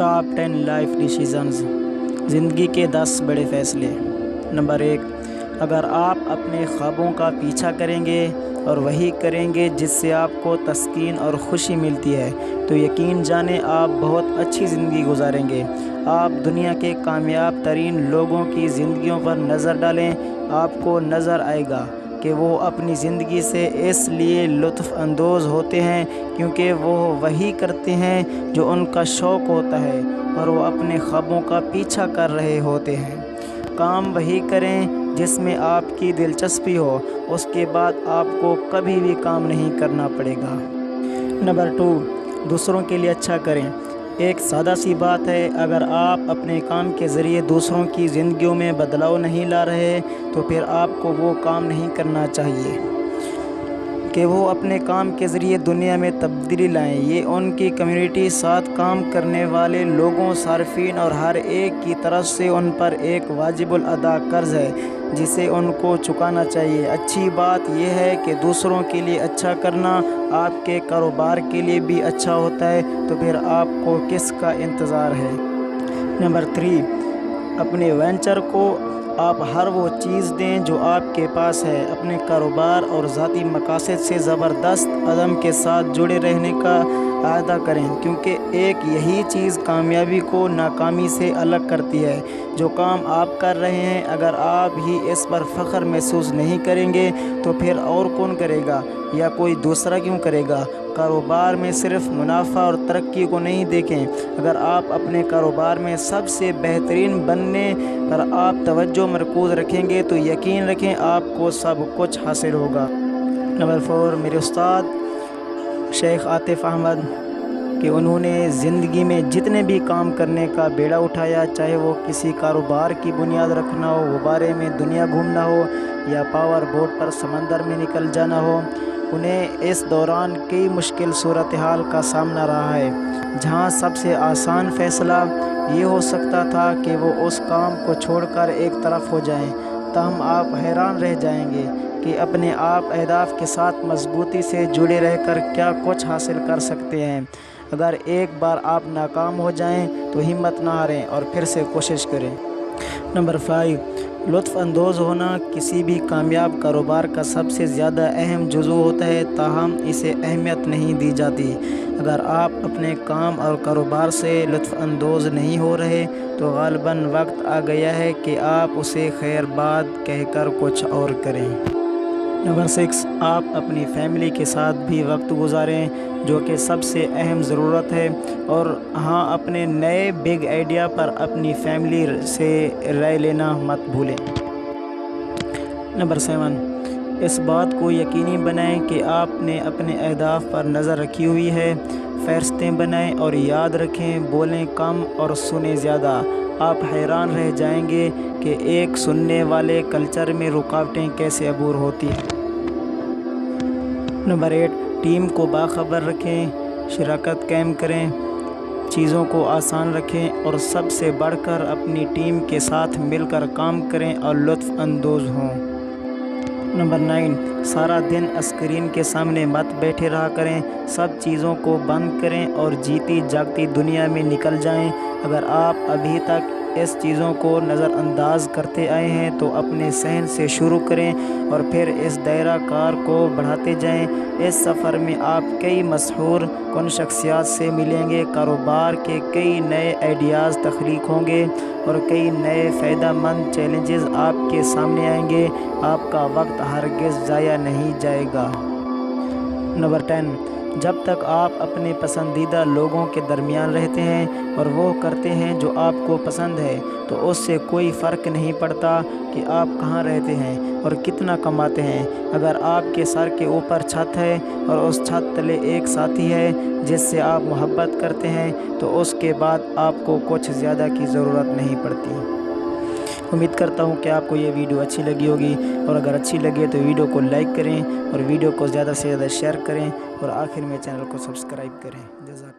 Top 10 life decisions, ज़िंदगी के 10 बड़े फ़ैसले। नंबर 1, अगर आप अपने ख्वाबों का पीछा करेंगे और वही करेंगे जिससे आपको तस्कीन और ख़ुशी मिलती है, तो यकीन जाने आप बहुत अच्छी ज़िंदगी गुजारेंगे। आप दुनिया के कामयाब तरीन लोगों की ज़िंदगियों पर नज़र डालें, आपको नज़र आएगा कि वो अपनी ज़िंदगी से इसलिए लुत्फ़ अंदोज़ होते हैं क्योंकि वो वही करते हैं जो उनका शौक़ होता है और वो अपने ख्वाबों का पीछा कर रहे होते हैं। काम वही करें जिसमें आपकी दिलचस्पी हो, उसके बाद आपको कभी भी काम नहीं करना पड़ेगा। नंबर 2, दूसरों के लिए अच्छा करें। एक सादा सी बात है, अगर आप अपने काम के ज़रिए दूसरों की ज़िंदगियों में बदलाव नहीं ला रहे तो फिर आपको वो काम नहीं करना चाहिए कि वो अपने काम के ज़रिए दुनिया में तब्दीली लाएं। ये उनकी कम्युनिटी, साथ काम करने वाले लोगों, सार्फिन और हर एक की तरफ से उन पर एक वाजिबुल अदा कर्ज़ है जिसे उनको चुकाना चाहिए। अच्छी बात यह है कि दूसरों के लिए अच्छा करना आपके कारोबार के लिए भी अच्छा होता है, तो फिर आपको किसका इंतज़ार है। नंबर 3, अपने वेंचर को आप हर वो चीज़ दें जो आपके पास है। अपने कारोबार और ज़ाती मकासद से ज़बरदस्त अज़म के साथ जुड़े रहने का वादा करें, क्योंकि एक यही चीज़ कामयाबी को नाकामी से अलग करती है। जो काम आप कर रहे हैं, अगर आप ही इस पर फ़ख्र महसूस नहीं करेंगे तो फिर और कौन करेगा, या कोई दूसरा क्यों करेगा। कारोबार में सिर्फ मुनाफा और तरक्की को नहीं देखें। अगर आप अपने कारोबार में सबसे बेहतरीन बनने पर आप तवज्जो मरकूज़ रखेंगे तो यकीन रखें आपको सब कुछ हासिल होगा। नंबर 4, मेरे उस्ताद शेख आतिफ़ अहमद कि उन्होंने ज़िंदगी में जितने भी काम करने का बेड़ा उठाया, चाहे वो किसी कारोबार की बुनियाद रखना हो, गुब्बारे में दुनिया घूमना हो या पावर बोट पर समंदर में निकल जाना हो, उन्हें इस दौरान कई मुश्किल सूरत हाल का सामना रहा है, जहां सबसे आसान फ़ैसला ये हो सकता था कि वो उस काम को छोड़कर एक तरफ हो जाएं। तब आप हैरान रह जाएंगे कि अपने आप अहदाफ के साथ मजबूती से जुड़े रहकर क्या कुछ हासिल कर सकते हैं। अगर एक बार आप नाकाम हो जाएं तो हिम्मत ना हारें और फिर से कोशिश करें। नंबर 5, लुत्फ़ अंदोज़ होना किसी भी कामयाब कारोबार का सबसे ज़्यादा अहम जुज़ू होता है, ताहम इसे अहमियत नहीं दी जाती। अगर आप अपने काम और कारोबार से लुत्फ़ अंदोज़ नहीं हो रहे तो ग़ालिबन वक्त आ गया है कि आप उसे खैर बात कहकर कुछ और करें। नंबर 6, आप अपनी फैमिली के साथ भी वक्त गुजारें, जो कि सबसे अहम ज़रूरत है। और हाँ, अपने नए बिग आइडिया पर अपनी फैमिली से राय लेना मत भूलें। नंबर 7, इस बात को यकीनी बनाएं कि आपने अपने अहदाफ पर नज़र रखी हुई है। फ़हरिस्तें बनाएं और याद रखें, बोलें कम और सुने ज़्यादा। आप हैरान रह जाएंगे कि एक सुनने वाले कल्चर में रुकावटें कैसे अबूर होती हैं। नंबर 8, टीम को बाखबर रखें, शराकत कायम करें, चीज़ों को आसान रखें और सबसे बढ़कर अपनी टीम के साथ मिलकर काम करें और लुत्फ़ अंदोज़ हों। नंबर 9, सारा दिन स्क्रीन के सामने मत बैठे रहा करें, सब चीज़ों को बंद करें और जीती जागती दुनिया में निकल जाएं। अगर आप अभी तक इस चीज़ों को नज़रअंदाज करते आए हैं तो अपने सहन से शुरू करें और फिर इस दायरा कार को बढ़ाते जाएं। इस सफ़र में आप कई मशहूर कुन शख्सियात से मिलेंगे, कारोबार के कई नए आइडियाज़ तख्लीक होंगे और कई नए फ़ायदेमंद चैलेंजेस आपके सामने आएंगे। आपका वक्त हरगिज़ ज़ाया नहीं जाएगा। नंबर 10, जब तक आप अपने पसंदीदा लोगों के दरमियान रहते हैं और वो करते हैं जो आपको पसंद है, तो उससे कोई फ़र्क नहीं पड़ता कि आप कहाँ रहते हैं और कितना कमाते हैं। अगर आपके सर के ऊपर छत है और उस छत तले एक साथी है जिससे आप मोहब्बत करते हैं, तो उसके बाद आपको कुछ ज़्यादा की ज़रूरत नहीं पड़ती। उम्मीद करता हूँ कि आपको ये वीडियो अच्छी लगी होगी, और अगर अच्छी लगे तो वीडियो को लाइक करें और वीडियो को ज़्यादा से ज़्यादा शेयर करें और आखिर में चैनल को सब्सक्राइब करें। जज़ाक।